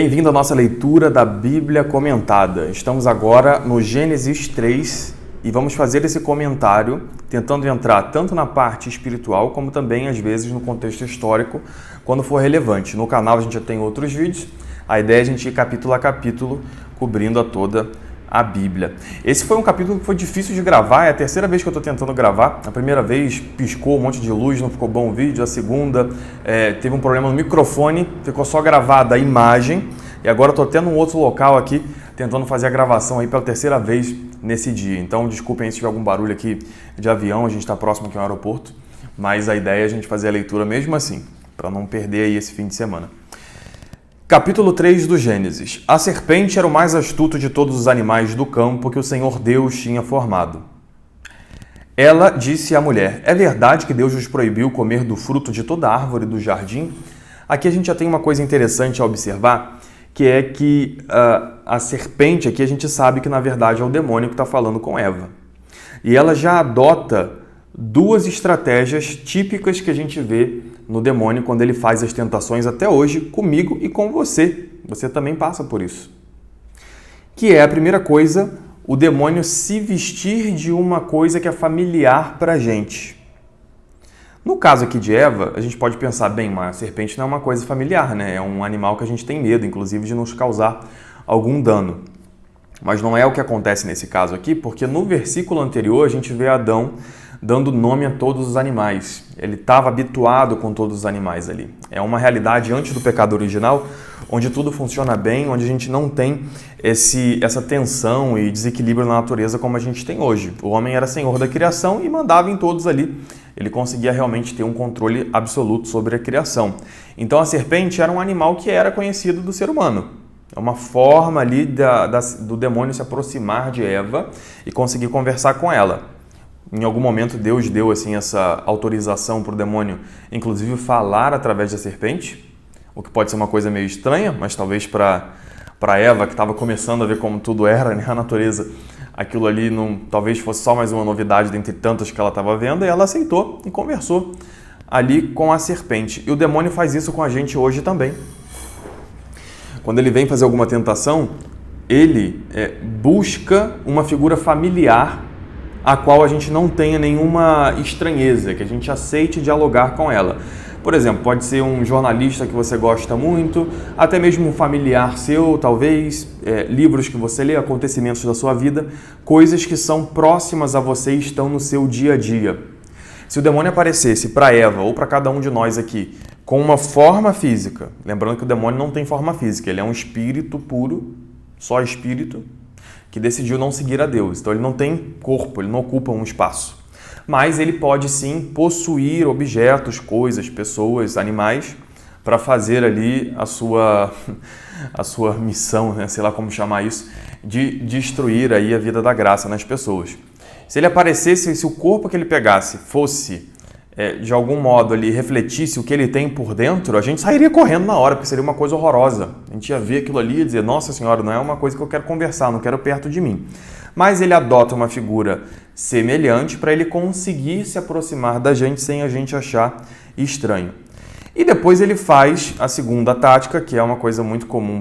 Bem-vindo à nossa leitura da Bíblia comentada. Estamos agora no Gênesis 3 e vamos fazer esse comentário tentando entrar tanto na parte espiritual como também, às vezes, no contexto histórico, quando for relevante. No canal a gente já tem outros vídeos, a ideia é a gente ir capítulo a capítulo, cobrindo a toda a Bíblia. Esse foi um capítulo que foi difícil de gravar, é a terceira vez que eu estou tentando gravar. A primeira vez piscou um monte de luz, não ficou bom o vídeo. A segunda teve um problema no microfone, ficou só gravada a imagem. E agora eu estou tendo um outro local aqui, tentando fazer a gravação aí pela terceira vez nesse dia. Então desculpem se tiver algum barulho aqui de avião, a gente está próximo aqui ao aeroporto. Mas a ideia é a gente fazer a leitura mesmo assim, para não perder aí esse fim de semana. Capítulo 3 do Gênesis. A serpente era o mais astuto de todos os animais do campo que o Senhor Deus tinha formado. Ela disse à mulher: é verdade que Deus vos proibiu comer do fruto de toda árvore do jardim? Aqui a gente já tem uma coisa interessante a observar, que é que a serpente aqui a gente sabe que na verdade é o demônio que está falando com Eva. E ela já adota duas estratégias típicas que a gente vê no demônio quando ele faz as tentações até hoje comigo e com você. Você também passa por isso. Que é a primeira coisa, o demônio se vestir de uma coisa que é familiar para a gente. No caso aqui de Eva, a gente pode pensar, bem, mas a serpente não é uma coisa familiar, né? É um animal que a gente tem medo, inclusive, de nos causar algum dano. Mas não é o que acontece nesse caso aqui, porque no versículo anterior a gente vê Adão dando nome a todos os animais. Ele estava habituado com todos os animais ali. É uma realidade antes do pecado original, onde tudo funciona bem, onde a gente não tem essa tensão e desequilíbrio na natureza como a gente tem hoje. O homem era senhor da criação e mandava em todos ali. Ele conseguia realmente ter um controle absoluto sobre a criação. Então a serpente era um animal que era conhecido do ser humano. É uma forma ali do demônio se aproximar de Eva e conseguir conversar com ela. Em algum momento Deus deu assim essa autorização para o demônio, inclusive falar através da serpente, o que pode ser uma coisa meio estranha, mas talvez para Eva, que estava começando a ver como tudo era, né, a natureza, aquilo ali talvez fosse só mais uma novidade dentre tantas que ela estava vendo, e ela aceitou e conversou ali com a serpente. E o demônio faz isso com a gente hoje também. Quando ele vem fazer alguma tentação, ele busca uma figura familiar a qual a gente não tenha nenhuma estranheza, que a gente aceite dialogar com ela. Por exemplo, pode ser um jornalista que você gosta muito, até mesmo um familiar seu, talvez, livros que você lê, acontecimentos da sua vida, coisas que são próximas a você e estão no seu dia a dia. Se o demônio aparecesse para Eva ou para cada um de nós aqui com uma forma física, lembrando que o demônio não tem forma física, ele é um espírito puro, só espírito, que decidiu não seguir a Deus. Então ele não tem corpo, ele não ocupa um espaço. Mas ele pode sim possuir objetos, coisas, pessoas, animais, para fazer ali a sua missão, né? Sei lá como chamar isso, de destruir aí a vida da graça nas pessoas. Se ele aparecesse, se o corpo que ele pegasse fosse de algum modo ali refletisse o que ele tem por dentro, a gente sairia correndo na hora, porque seria uma coisa horrorosa. A gente ia ver aquilo ali e dizer, nossa senhora, não é uma coisa que eu quero conversar, não quero perto de mim. Mas ele adota uma figura semelhante para ele conseguir se aproximar da gente sem a gente achar estranho. E depois ele faz a segunda tática, que é uma coisa muito comum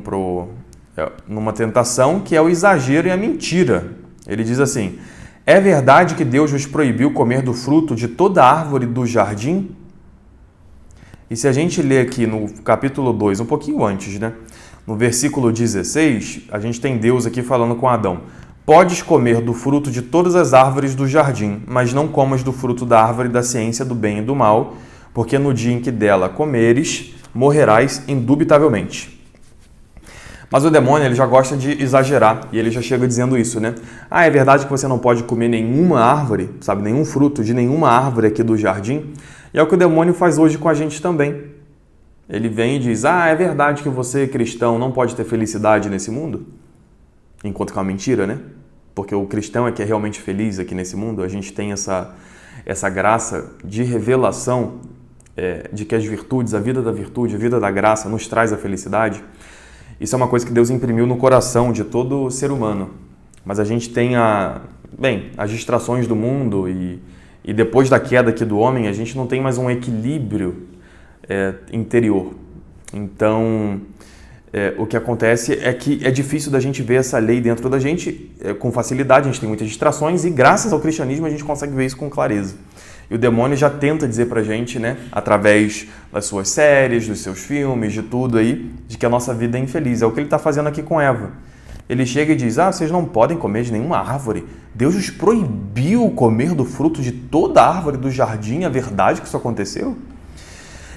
numa tentação, que é o exagero e a mentira. Ele diz assim: é verdade que Deus vos proibiu comer do fruto de toda árvore do jardim? E se a gente ler aqui no capítulo 2, um pouquinho antes, né? No versículo 16, a gente tem Deus aqui falando com Adão: podes comer do fruto de todas as árvores do jardim, mas não comas do fruto da árvore da ciência do bem e do mal, porque no dia em que dela comeres, morrerás indubitavelmente. Mas o demônio ele já gosta de exagerar e ele já chega dizendo isso, né? Ah, é verdade que você não pode comer nenhuma árvore, sabe? Nenhum fruto de nenhuma árvore aqui do jardim. E é o que o demônio faz hoje com a gente também. Ele vem e diz, é verdade que você, cristão, não pode ter felicidade nesse mundo? Enquanto que é uma mentira, né? Porque o cristão é que é realmente feliz aqui nesse mundo. A gente tem essa graça de revelação de que as virtudes, a vida da virtude, a vida da graça nos traz a felicidade. Isso é uma coisa que Deus imprimiu no coração de todo ser humano. Mas a gente tem as distrações do mundo e depois da queda aqui do homem, a gente não tem mais um equilíbrio interior. Então, O que acontece é que é difícil da gente ver essa lei dentro da gente com facilidade, a gente tem muitas distrações e graças ao cristianismo a gente consegue ver isso com clareza. E o demônio já tenta dizer pra gente, né, através das suas séries, dos seus filmes, de tudo aí, de que a nossa vida é infeliz. É o que ele está fazendo aqui com Eva. Ele chega e diz, vocês não podem comer de nenhuma árvore. Deus os proibiu comer do fruto de toda a árvore do jardim. É verdade que isso aconteceu?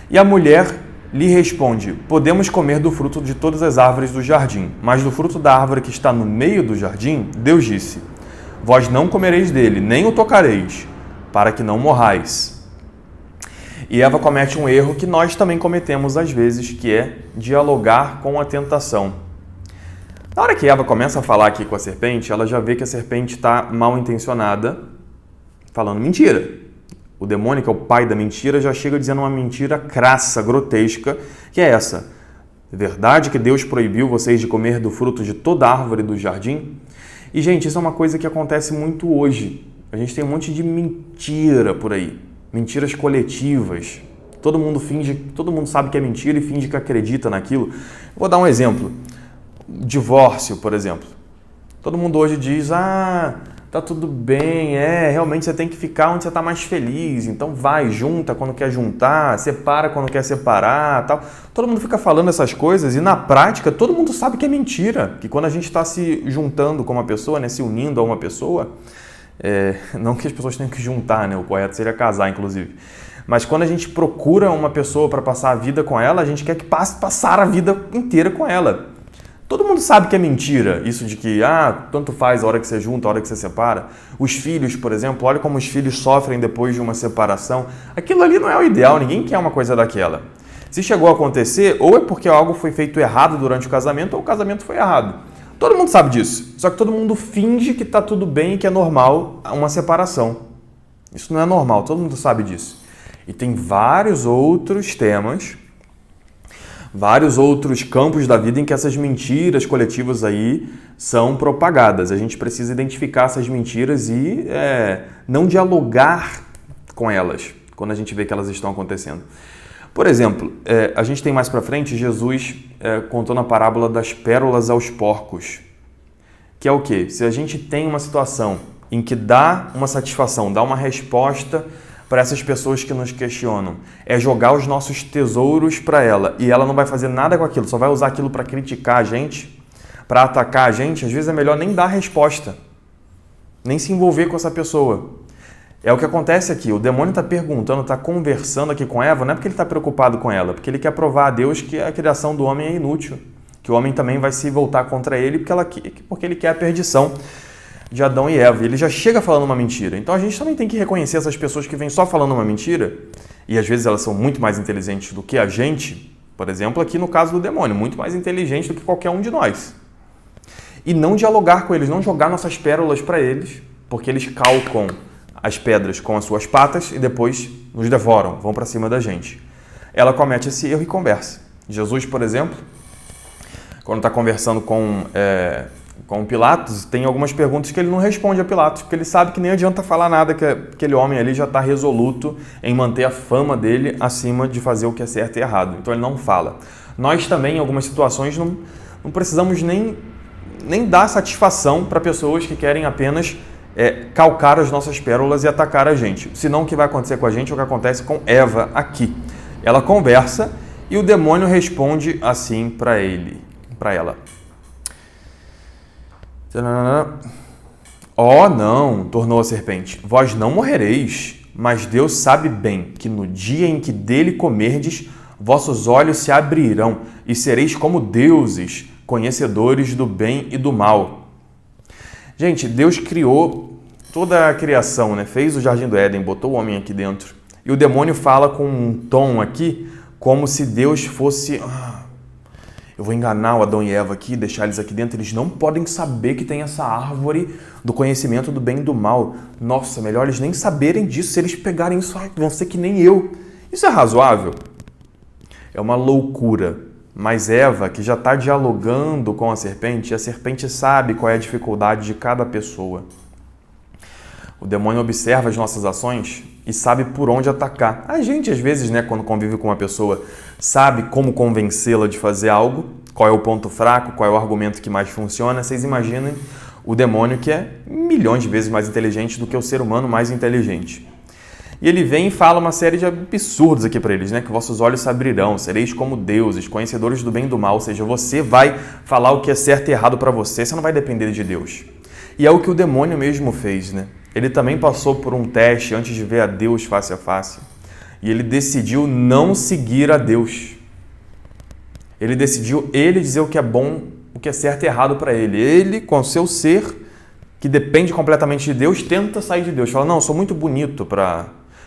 E a mulher lhe responde, podemos comer do fruto de todas as árvores do jardim, mas do fruto da árvore que está no meio do jardim, Deus disse, vós não comereis dele, nem o tocareis, para que não morrais. E Eva comete um erro que nós também cometemos às vezes, que é dialogar com a tentação. Na hora que Eva começa a falar aqui com a serpente, ela já vê que a serpente está mal intencionada, falando mentira. O demônio, que é o pai da mentira, já chega dizendo uma mentira crassa, grotesca, que é essa. É verdade que Deus proibiu vocês de comer do fruto de toda árvore do jardim? E, gente, isso é uma coisa que acontece muito hoje. A gente tem um monte de mentira por aí. Mentiras coletivas. Todo mundo sabe que é mentira e finge que acredita naquilo. Vou dar um exemplo. Divórcio, por exemplo. Todo mundo hoje diz, tá tudo bem, realmente você tem que ficar onde você está mais feliz, então vai, junta quando quer juntar, separa quando quer separar, tal. Todo mundo fica falando essas coisas e na prática todo mundo sabe que é mentira, que quando a gente está se juntando com uma pessoa, né, se unindo a uma pessoa, não que as pessoas tenham que juntar, né, o correto seria casar, inclusive, mas quando a gente procura uma pessoa para passar a vida com ela, a gente quer que passar a vida inteira com ela. Todo mundo sabe que é mentira, isso de que, tanto faz a hora que você junta, a hora que você separa. Os filhos, por exemplo, olha como os filhos sofrem depois de uma separação. Aquilo ali não é o ideal, ninguém quer uma coisa daquela. Se chegou a acontecer, ou é porque algo foi feito errado durante o casamento, ou o casamento foi errado. Todo mundo sabe disso, só que todo mundo finge que está tudo bem e que é normal uma separação. Isso não é normal, todo mundo sabe disso. E tem vários outros temas, vários outros campos da vida em que essas mentiras coletivas aí são propagadas. A gente precisa identificar essas mentiras e não dialogar com elas quando a gente vê que elas estão acontecendo. Por exemplo, a gente tem mais para frente, Jesus contou na parábola das pérolas aos porcos, que é o quê? Se a gente tem uma situação em que dá uma satisfação, dá uma resposta para essas pessoas que nos questionam, é jogar os nossos tesouros para ela e ela não vai fazer nada com aquilo, só vai usar aquilo para criticar a gente, para atacar a gente, às vezes é melhor nem dar resposta, nem se envolver com essa pessoa. É o que acontece aqui, o demônio está perguntando, está conversando aqui com Eva, não é porque ele está preocupado com ela, porque ele quer provar a Deus que a criação do homem é inútil, que o homem também vai se voltar contra ele porque ele quer a perdição de Adão e Eva. Ele já chega falando uma mentira. Então a gente também tem que reconhecer essas pessoas que vêm só falando uma mentira, e às vezes elas são muito mais inteligentes do que a gente, por exemplo, aqui no caso do demônio, muito mais inteligente do que qualquer um de nós. E não dialogar com eles, não jogar nossas pérolas para eles, porque eles calcam as pedras com as suas patas e depois nos devoram, vão para cima da gente. Ela comete esse erro e conversa. Jesus, por exemplo, quando está conversando com Pilatos, tem algumas perguntas que ele não responde a Pilatos, porque ele sabe que nem adianta falar nada, que aquele homem ali já está resoluto em manter a fama dele acima de fazer o que é certo e errado. Então ele não fala. Nós também, em algumas situações, não precisamos nem dar satisfação para pessoas que querem apenas calcar as nossas pérolas e atacar a gente. Senão o que vai acontecer com a gente é o que acontece com Eva aqui. Ela conversa e o demônio responde assim para ela. Não, tornou a serpente, vós não morrereis, mas Deus sabe bem que no dia em que dele comerdes, vossos olhos se abrirão e sereis como deuses, conhecedores do bem e do mal. Gente, Deus criou toda a criação, né? Fez o Jardim do Éden, botou o homem aqui dentro. E o demônio fala com um tom aqui, como se Deus fosse... eu vou enganar o Adão e Eva aqui, deixar eles aqui dentro, eles não podem saber que tem essa árvore do conhecimento do bem e do mal. Nossa, melhor eles nem saberem disso, se eles pegarem isso, vão ser que nem eu. Isso é razoável? É uma loucura. Mas Eva, que já está dialogando com a serpente sabe qual é a dificuldade de cada pessoa. O demônio observa as nossas ações e sabe por onde atacar. A gente, às vezes, né, quando convive com uma pessoa, sabe como convencê-la de fazer algo, qual é o ponto fraco, qual é o argumento que mais funciona. Vocês imaginem o demônio, que é milhões de vezes mais inteligente do que o ser humano mais inteligente. E ele vem e fala uma série de absurdos aqui para eles, né? Que vossos olhos se abrirão, sereis como deuses, conhecedores do bem e do mal. Ou seja, você vai falar o que é certo e errado para você, você não vai depender de Deus. E é o que o demônio mesmo fez, né? Ele também passou por um teste antes de ver a Deus face a face. E ele decidiu não seguir a Deus. Ele decidiu dizer o que é bom, o que é certo e errado para ele. Ele, com o seu ser, que depende completamente de Deus, tenta sair de Deus. Fala, não, eu sou muito bonito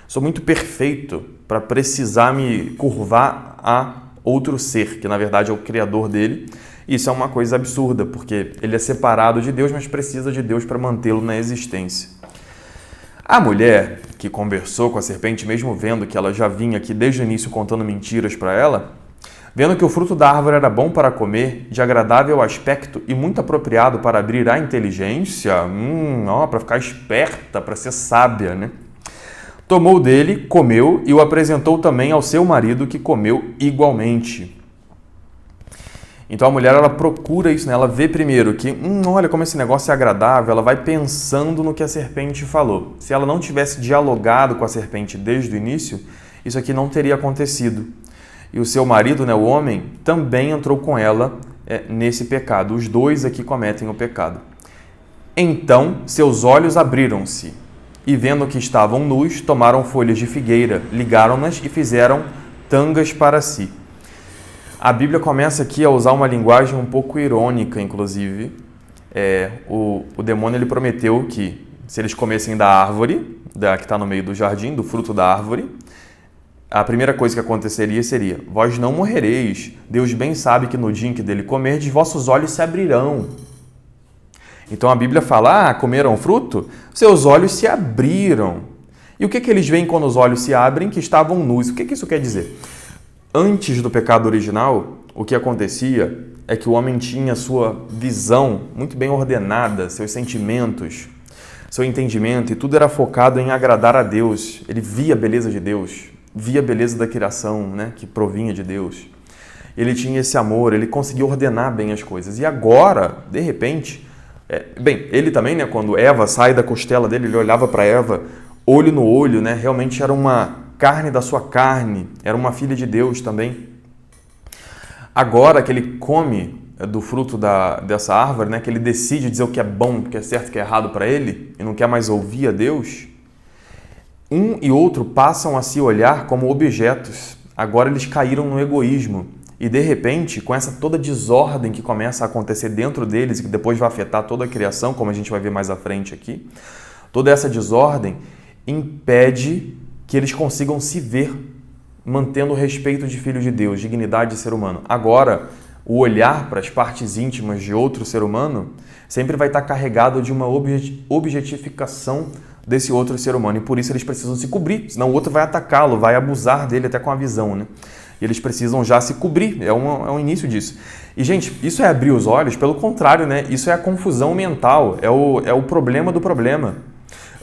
sou muito perfeito para precisar me curvar a outro ser, que na verdade é o criador dele. Isso é uma coisa absurda, porque ele é separado de Deus, mas precisa de Deus para mantê-lo na existência. A mulher que conversou com a serpente, mesmo vendo que ela já vinha aqui desde o início contando mentiras para ela, vendo que o fruto da árvore era bom para comer, de agradável aspecto e muito apropriado para abrir a inteligência, para ficar esperta, para ser sábia, né? Tomou dele, comeu e o apresentou também ao seu marido, que comeu igualmente. Então a mulher, ela procura isso, né? Ela vê primeiro que, olha como esse negócio é agradável, ela vai pensando no que a serpente falou. Se ela não tivesse dialogado com a serpente desde o início, isso aqui não teria acontecido. E o seu marido, né, o homem, também entrou com ela nesse pecado. Os dois aqui cometem o pecado. Então seus olhos abriram-se. E vendo que estavam nus, tomaram folhas de figueira, ligaram-nas e fizeram tangas para si. A Bíblia começa aqui a usar uma linguagem um pouco irônica, inclusive. O demônio, ele prometeu que se eles comessem da árvore, que está no meio do jardim, do fruto da árvore, a primeira coisa que aconteceria seria, vós não morrereis, Deus bem sabe que no dia em que dele comerdes, vossos olhos se abrirão. Então a Bíblia fala, comeram fruto? Seus olhos se abriram. E o que eles veem quando os olhos se abrem? Que estavam nus. O que isso quer dizer? Antes do pecado original, o que acontecia é que o homem tinha sua visão muito bem ordenada, seus sentimentos, seu entendimento, e tudo era focado em agradar a Deus. Ele via a beleza de Deus, via a beleza da criação, né, que provinha de Deus. Ele tinha esse amor, ele conseguia ordenar bem as coisas. E agora, de repente... ele também, né, quando Eva sai da costela dele, ele olhava para Eva, olho no olho, né, realmente era uma carne da sua carne, era uma filha de Deus também. Agora que ele come do fruto dessa árvore, né, que ele decide dizer o que é bom, o que é certo, o que é errado para ele, e não quer mais ouvir a Deus, um e outro passam a se olhar como objetos. Agora eles caíram no egoísmo. E, de repente, com essa toda desordem que começa a acontecer dentro deles e que depois vai afetar toda a criação, como a gente vai ver mais à frente aqui, toda essa desordem impede que eles consigam se ver mantendo o respeito de filho de Deus, dignidade de ser humano. Agora, o olhar para as partes íntimas de outro ser humano sempre vai estar carregado de uma objetificação desse outro ser humano. E por isso eles precisam se cobrir, senão o outro vai atacá-lo, vai abusar dele até com a visão, né? E eles precisam já se cobrir, é um início disso. E, gente, isso é abrir os olhos? Pelo contrário, né? Isso é a confusão mental, é o problema do problema.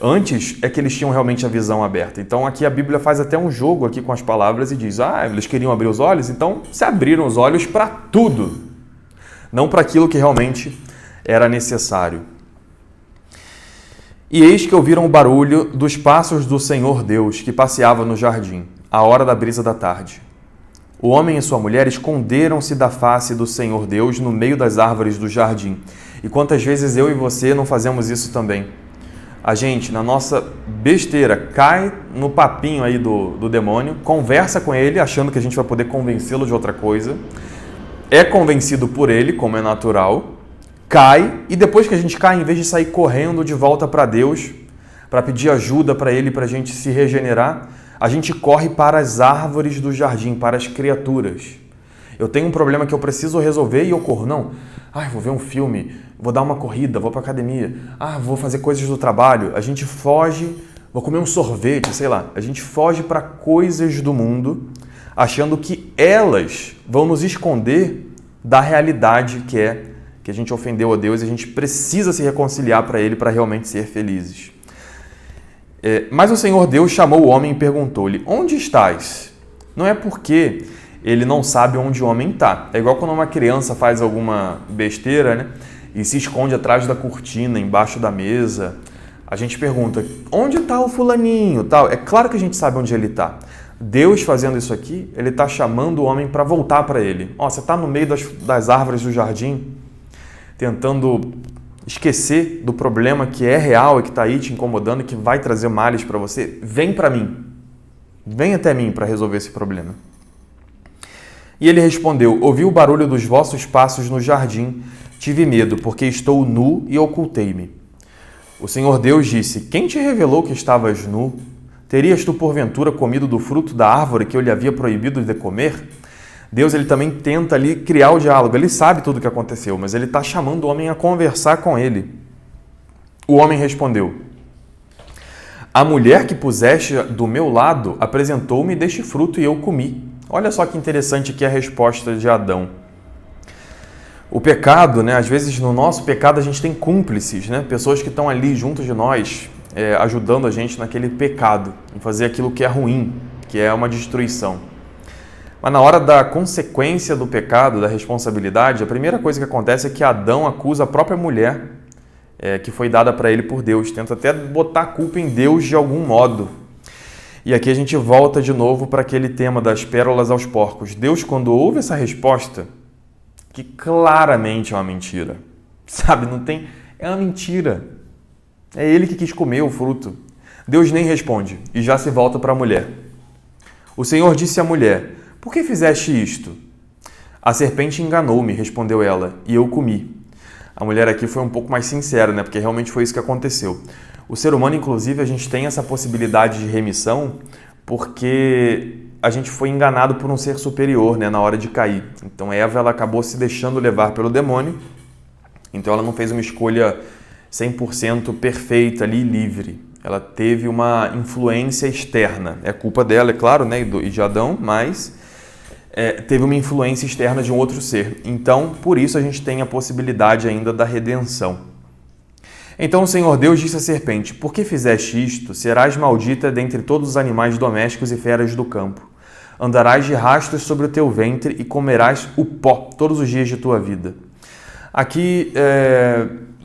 Antes é que eles tinham realmente a visão aberta. Então, aqui a Bíblia faz até um jogo aqui com as palavras e diz, eles queriam abrir os olhos, então se abriram os olhos para tudo, não para aquilo que realmente era necessário. E eis que ouviram o barulho dos passos do Senhor Deus, que passeava no jardim, à hora da brisa da tarde. O homem e sua mulher esconderam-se da face do Senhor Deus no meio das árvores do jardim. E quantas vezes eu e você não fazemos isso também? A gente, na nossa besteira, cai no papinho aí do demônio, conversa com ele, achando que a gente vai poder convencê-lo de outra coisa, é convencido por ele, como é natural, cai, e depois que a gente cai, em vez de sair correndo de volta para Deus, para pedir ajuda para ele, para a gente se regenerar, a gente corre para as árvores do jardim, para as criaturas. Eu tenho um problema que eu preciso resolver e eu corro. Não, vou ver um filme, vou dar uma corrida, vou para a academia, vou fazer coisas do trabalho. A gente foge, vou comer um sorvete, sei lá. A gente foge para coisas do mundo, achando que elas vão nos esconder da realidade que é que a gente ofendeu a Deus e a gente precisa se reconciliar para Ele para realmente ser felizes. Mas o Senhor Deus chamou o homem e perguntou-lhe: onde estás? Não é porque ele não sabe onde o homem está. É igual quando uma criança faz alguma besteira, né? E se esconde atrás da cortina, embaixo da mesa. A gente pergunta: onde está o fulaninho? Tal. É claro que a gente sabe onde ele está. Deus fazendo isso aqui, ele está chamando o homem para voltar para ele. Você está no meio das árvores do jardim, tentando esquecer do problema que é real e que está aí te incomodando e que vai trazer males para você. Vem para mim. Vem até mim para resolver esse problema. E ele respondeu: ouvi o barulho dos vossos passos no jardim, tive medo, porque estou nu e ocultei-me. O Senhor Deus disse: quem te revelou que estavas nu? Terias tu porventura comido do fruto da árvore que eu lhe havia proibido de comer? Deus ele também tenta ali criar o diálogo. Ele sabe tudo o que aconteceu, mas ele está chamando o homem a conversar com ele. O homem respondeu: a mulher que puseste do meu lado apresentou-me deste fruto e eu comi. Olha só que interessante aqui a resposta de Adão. O pecado, né? Às vezes no nosso pecado a gente tem cúmplices, né? Pessoas que estão ali junto de nós, ajudando a gente naquele pecado, em fazer aquilo que é ruim, que é uma destruição. Mas na hora da consequência do pecado, da responsabilidade, a primeira coisa que acontece é que Adão acusa a própria mulher que foi dada para ele por Deus. Tenta até botar a culpa em Deus de algum modo. E aqui a gente volta de novo para aquele tema das pérolas aos porcos. Deus, quando ouve essa resposta, que claramente é uma mentira, sabe? Não tem... É uma mentira. É ele que quis comer o fruto. Deus nem responde e já se volta para a mulher. O Senhor disse à mulher: por que fizeste isto? A serpente enganou-me, respondeu ela, e eu comi. A mulher aqui foi um pouco mais sincera, né? Porque realmente foi isso que aconteceu. O ser humano, inclusive, a gente tem essa possibilidade de remissão porque a gente foi enganado por um ser superior, né? Na hora de cair. Então Eva ela acabou se deixando levar pelo demônio. Então ela não fez uma escolha 100% perfeita ali, livre. Ela teve uma influência externa. É culpa dela, é claro, né? E de Adão, mas... teve uma influência externa de um outro ser. Então, por isso a gente tem a possibilidade ainda da redenção. Então o Senhor Deus disse à serpente: por que fizeste isto? Serás maldita dentre todos os animais domésticos e feras do campo. Andarás de rastros sobre o teu ventre e comerás o pó todos os dias de tua vida. Aqui,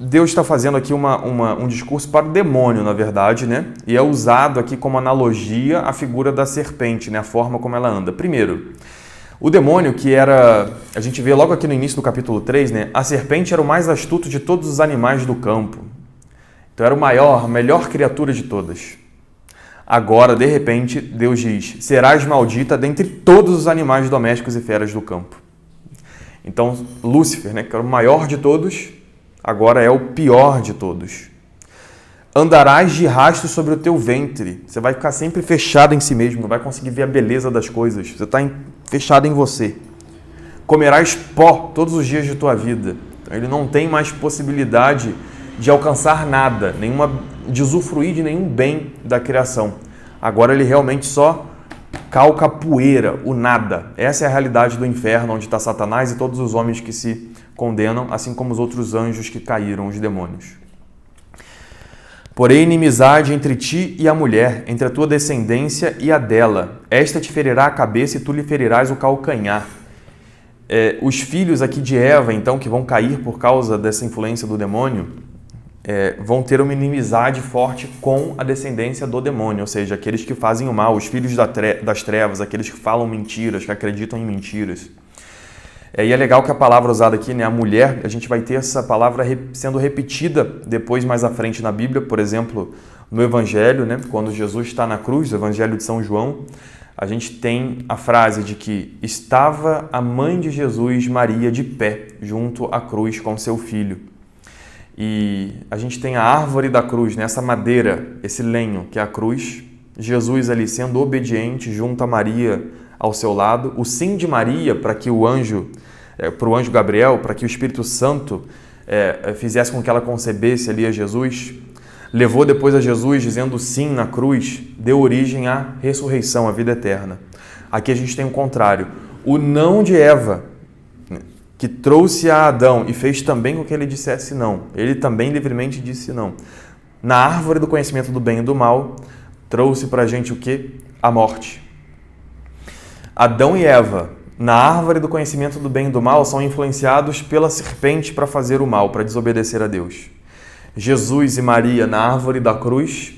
Deus está fazendo aqui um discurso para o demônio, na verdade, né? E é usado aqui como analogia a figura da serpente, né? A forma como ela anda. Primeiro, o demônio, que era... A gente vê logo aqui no início do capítulo 3, né? A serpente era o mais astuto de todos os animais do campo. Então era a melhor criatura de todas. Agora, de repente, Deus diz: serás maldita dentre todos os animais domésticos e feras do campo. Então, Lúcifer, né, que era o maior de todos, agora é o pior de todos. Andarás de rastro sobre o teu ventre. Você vai ficar sempre fechado em si mesmo, não vai conseguir ver a beleza das coisas. Você está fechado em você. Comerás pó todos os dias de tua vida. Então, ele não tem mais possibilidade de alcançar nada, de usufruir de nenhum bem da criação. Agora ele realmente só calca poeira, o nada. Essa é a realidade do inferno, onde está Satanás e todos os homens que se condenam, assim como os outros anjos que caíram, os demônios. Porém, inimizade entre ti e a mulher, entre a tua descendência e a dela. Esta te ferirá a cabeça e tu lhe ferirás o calcanhar. Os filhos aqui de Eva, então, que vão cair por causa dessa influência do demônio, vão ter uma inimizade forte com a descendência do demônio, ou seja, aqueles que fazem o mal, os filhos das trevas, aqueles que falam mentiras, que acreditam em mentiras. E é legal que a palavra usada aqui, né, a mulher, a gente vai ter essa palavra sendo repetida depois mais à frente na Bíblia, por exemplo, no Evangelho, né, quando Jesus está na cruz, o Evangelho de São João, a gente tem a frase de que estava a mãe de Jesus, Maria, de pé, junto à cruz com seu filho. E a gente tem a árvore da cruz, né? Essa madeira, esse lenho, que é a cruz. Jesus ali sendo obediente junto a Maria ao seu lado. O sim de Maria para o anjo Gabriel, para que o Espírito Santo fizesse com que ela concebesse ali a Jesus. Levou depois a Jesus dizendo sim na cruz, deu origem à ressurreição, à vida eterna. Aqui a gente tem o contrário. O não de Eva, que trouxe a Adão e fez também com que ele dissesse não. Ele também livremente disse não. Na árvore do conhecimento do bem e do mal, trouxe para a gente o quê? A morte. Adão e Eva, na árvore do conhecimento do bem e do mal, são influenciados pela serpente para fazer o mal, para desobedecer a Deus. Jesus e Maria, na árvore da cruz,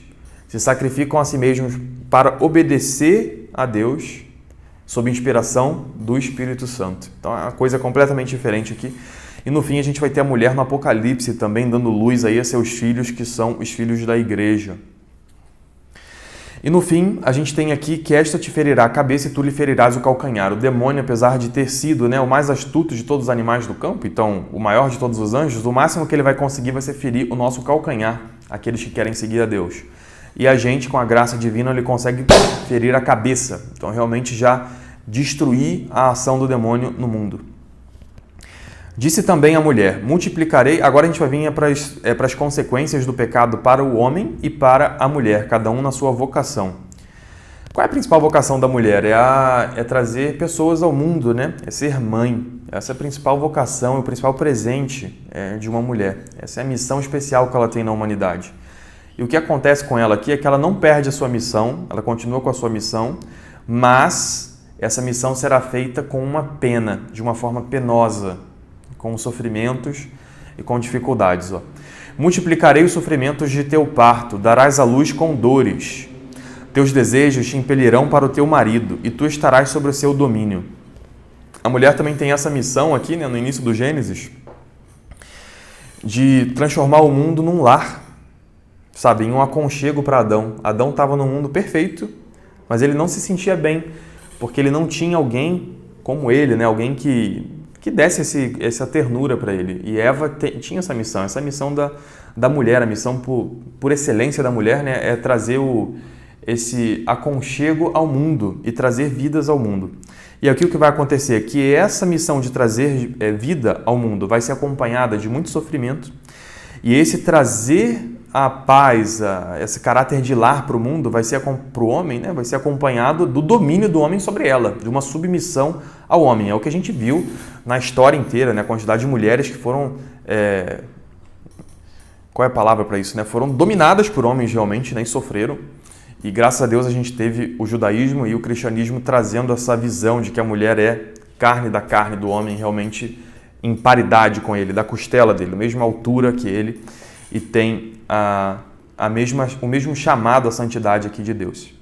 se sacrificam a si mesmos para obedecer a Deus, sob inspiração do Espírito Santo. Então é uma coisa completamente diferente aqui. E no fim a gente vai ter a mulher no Apocalipse também dando luz aí a seus filhos, que são os filhos da igreja. E no fim, a gente tem aqui que esta te ferirá a cabeça e tu lhe ferirás o calcanhar. O demônio, apesar de ter sido o mais astuto de todos os animais do campo, então o maior de todos os anjos, o máximo que ele vai conseguir vai ser ferir o nosso calcanhar, aqueles que querem seguir a Deus. E a gente, com a graça divina, ele consegue ferir a cabeça. Então, realmente já destruir a ação do demônio no mundo. Disse também a mulher, multiplicarei... Agora a gente vai vir para as consequências do pecado para o homem e para a mulher, cada um na sua vocação. Qual é a principal vocação da mulher? É trazer pessoas ao mundo, né? É ser mãe. Essa é a principal vocação, o principal presente de uma mulher. Essa é a missão especial que ela tem na humanidade. E o que acontece com ela aqui é que ela não perde a sua missão, ela continua com a sua missão, mas essa missão será feita com uma pena, de uma forma penosa, com sofrimentos e com dificuldades. Multiplicarei os sofrimentos de teu parto, darás à luz com dores. Teus desejos te impelirão para o teu marido, e tu estarás sobre o seu domínio. A mulher também tem essa missão aqui, no início do Gênesis, de transformar o mundo num lar, sabe, em um aconchego para Adão. Adão estava num mundo perfeito, mas ele não se sentia bem, porque ele não tinha alguém como ele, alguém que desse essa ternura para ele. E Eva tinha essa missão da mulher, a missão por excelência da mulher, é trazer esse aconchego ao mundo e trazer vidas ao mundo. E aqui o que vai acontecer é que essa missão de trazer vida ao mundo vai ser acompanhada de muito sofrimento, e esse trazer a paz, esse caráter de lar para o mundo, vai ser para o homem, vai ser acompanhado do domínio do homem sobre ela, de uma submissão ao homem. É o que a gente viu na história inteira, a quantidade de mulheres que foram... Qual é a palavra para isso? Foram dominadas por homens realmente, e sofreram. E graças a Deus a gente teve o judaísmo e o cristianismo trazendo essa visão de que a mulher é carne da carne do homem, realmente em paridade com ele, da costela dele, a mesma altura que ele, e tem o mesmo chamado à santidade aqui de Deus.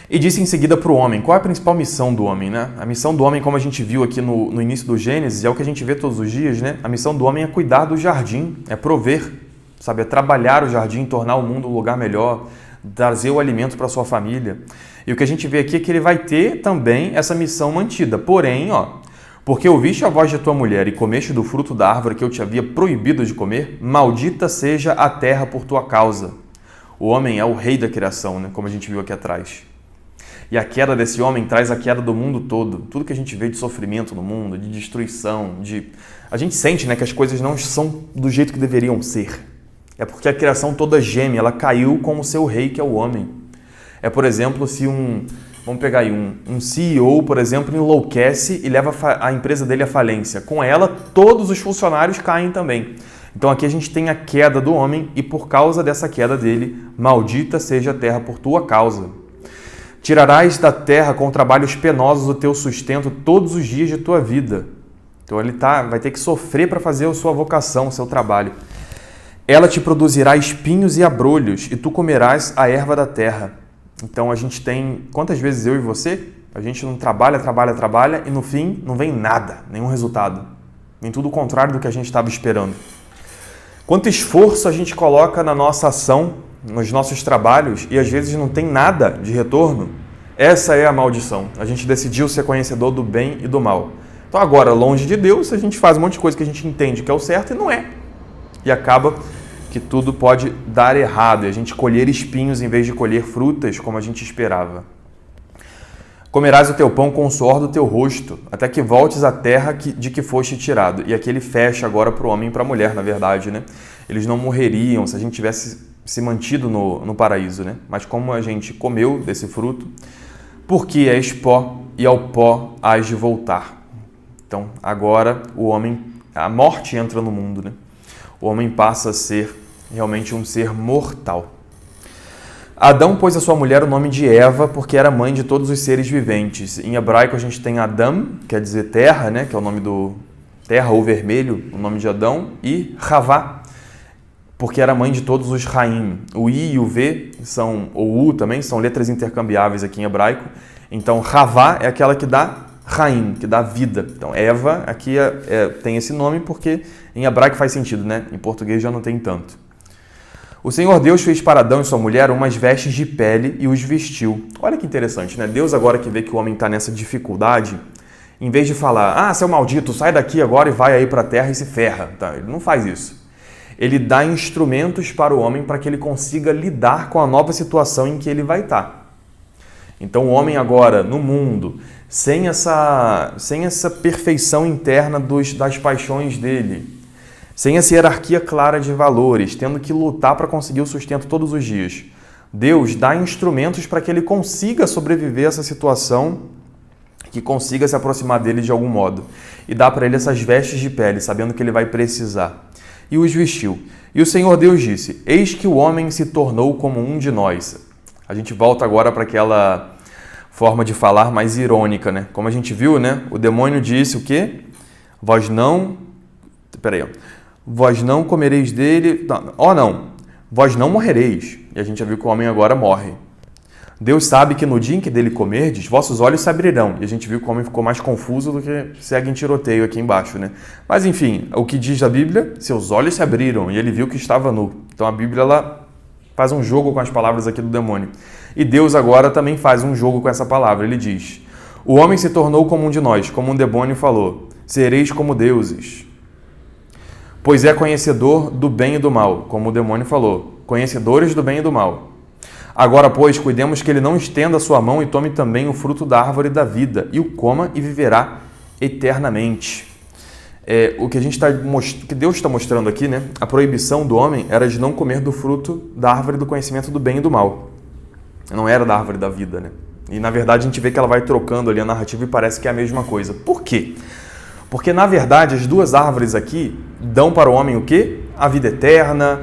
E disse em seguida para o homem, qual é a principal missão do homem? A missão do homem, como a gente viu aqui no início do Gênesis, é o que a gente vê todos os dias, A missão do homem é cuidar do jardim, é prover, é trabalhar o jardim, tornar o mundo um lugar melhor, trazer o alimento para a sua família. E o que a gente vê aqui é que ele vai ter também essa missão mantida. Porém, porque ouviste a voz de tua mulher e comeste do fruto da árvore que eu te havia proibido de comer, maldita seja a terra por tua causa. O homem é o rei da criação, como a gente viu aqui atrás. E a queda desse homem traz a queda do mundo todo. Tudo que a gente vê de sofrimento no mundo, de destruição, a gente sente que as coisas não são do jeito que deveriam ser. É porque a criação toda geme, ela caiu com o seu rei, que é o homem. É, por exemplo, se vamos pegar aí um CEO, por exemplo, enlouquece e leva a empresa dele à falência. Com ela, todos os funcionários caem também. Então aqui a gente tem a queda do homem e por causa dessa queda dele, maldita seja a terra por tua causa. Tirarás da terra com trabalhos penosos o teu sustento todos os dias de tua vida. Então ele vai ter que sofrer para fazer a sua vocação, o seu trabalho. Ela te produzirá espinhos e abrolhos e tu comerás a erva da terra. Então a gente tem, quantas vezes eu e você, a gente não trabalha e no fim não vem nada, nenhum resultado. Vem tudo o contrário do que a gente estava esperando. Quanto esforço a gente coloca na nossa ação, nos nossos trabalhos e às vezes não tem nada de retorno. Essa é a maldição. A gente decidiu ser conhecedor do bem e do mal. Então agora, longe de Deus, a gente faz um monte de coisa que a gente entende que é o certo e não é. E acaba que tudo pode dar errado e a gente colher espinhos em vez de colher frutas como a gente esperava. Comerás o teu pão com o suor do teu rosto, até que voltes à terra de que foste tirado. E aqui ele fecha agora para o homem e para a mulher, na verdade, Eles não morreriam se a gente tivesse se mantido no paraíso, Mas como a gente comeu desse fruto, porque és pó e ao pó hás de voltar. Então, agora a morte entra no mundo, O homem passa a ser realmente um ser mortal. Adão pôs a sua mulher o nome de Eva porque era mãe de todos os seres viventes. Em hebraico a gente tem Adam, quer dizer terra, né? Que é o nome do terra ou vermelho, o nome de Adão, e Havá, porque era mãe de todos os Raim. O I e o V, ou U também, são letras intercambiáveis aqui em hebraico. Então Havá é aquela que dá Raim, que dá vida. Então Eva aqui tem esse nome porque em hebraico faz sentido, né? Em português já não tem tanto. O Senhor Deus fez para Adão e sua mulher umas vestes de pele e os vestiu. Olha que interessante, né? Deus agora que vê que o homem está nessa dificuldade, em vez de falar, seu maldito, sai daqui agora e vai aí para a terra e se ferra. Tá? Ele não faz isso. Ele dá instrumentos para o homem para que ele consiga lidar com a nova situação em que ele vai estar. Então o homem agora, no mundo, sem essa perfeição interna das paixões dele, sem essa hierarquia clara de valores, tendo que lutar para conseguir o sustento todos os dias. Deus dá instrumentos para que ele consiga sobreviver a essa situação, que consiga se aproximar dele de algum modo. E dá para ele essas vestes de pele, sabendo que ele vai precisar. E os vestiu. E o Senhor Deus disse, eis que o homem se tornou como um de nós. A gente volta agora para aquela forma de falar mais irônica, né? Como a gente viu, né? O demônio disse o quê? Vós não comereis dele... Vós não morrereis. E a gente já viu que o homem agora morre. Deus sabe que no dia em que dele comerdes, vossos olhos se abrirão. E a gente viu que o homem ficou mais confuso do que segue em tiroteio aqui embaixo, né? Mas enfim, o que diz a Bíblia? Seus olhos se abriram e ele viu que estava nu. Então a Bíblia ela faz um jogo com as palavras aqui do demônio. E Deus agora também faz um jogo com essa palavra. Ele diz, o homem se tornou como um de nós, como um demônio falou, sereis como deuses. Pois é conhecedor do bem e do mal, como o demônio falou, conhecedores do bem e do mal. Agora, pois, cuidemos que ele não estenda a sua mão e tome também o fruto da árvore da vida, e o coma e viverá eternamente. O que Deus está mostrando aqui, né? A proibição do homem era de não comer do fruto da árvore do conhecimento do bem e do mal. Não era da árvore da vida, né? E, na verdade, a gente vê que ela vai trocando ali a narrativa e parece que é a mesma coisa. Por quê? Porque, na verdade, as duas árvores aqui dão para o homem o quê? A vida eterna,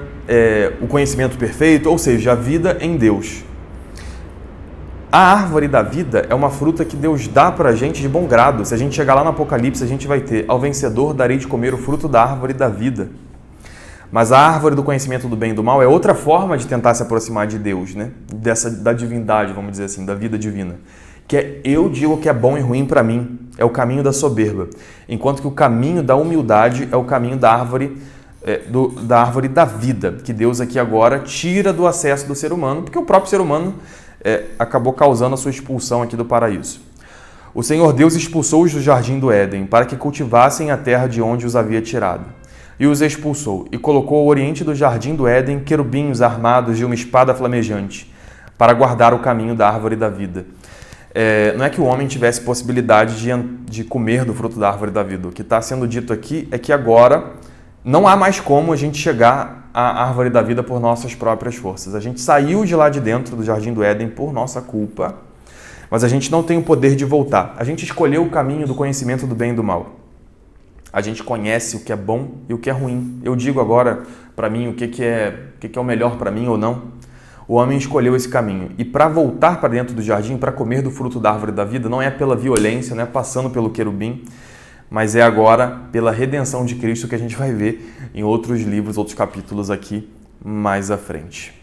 o conhecimento perfeito, ou seja, a vida em Deus. A árvore da vida é uma fruta que Deus dá para a gente de bom grado. Se a gente chegar lá no Apocalipse, a gente vai ter, ao vencedor darei de comer o fruto da árvore da vida. Mas a árvore do conhecimento do bem e do mal é outra forma de tentar se aproximar de Deus, né? Da divindade, vamos dizer assim, da vida divina. Que é, eu digo que é bom e ruim para mim, é o caminho da soberba. Enquanto que o caminho da humildade é o caminho da árvore da vida, que Deus aqui agora tira do acesso do ser humano, porque o próprio ser humano acabou causando a sua expulsão aqui do paraíso. O Senhor Deus expulsou-os do jardim do Éden, para que cultivassem a terra de onde os havia tirado. E os expulsou, e colocou ao oriente do jardim do Éden querubins armados de uma espada flamejante, para guardar o caminho da árvore da vida. Não é que o homem tivesse possibilidade de comer do fruto da árvore da vida. O que está sendo dito aqui é que agora não há mais como a gente chegar à árvore da vida por nossas próprias forças. A gente saiu de lá de dentro do jardim do Éden por nossa culpa, mas a gente não tem o poder de voltar. A gente escolheu o caminho do conhecimento do bem e do mal. A gente conhece o que é bom e o que é ruim. Eu digo agora para mim o que é o melhor para mim ou não. O homem escolheu esse caminho. E para voltar para dentro do jardim, para comer do fruto da árvore da vida, não é pela violência, não é passando pelo querubim, mas é agora pela redenção de Cristo que a gente vai ver em outros livros, outros capítulos aqui mais à frente.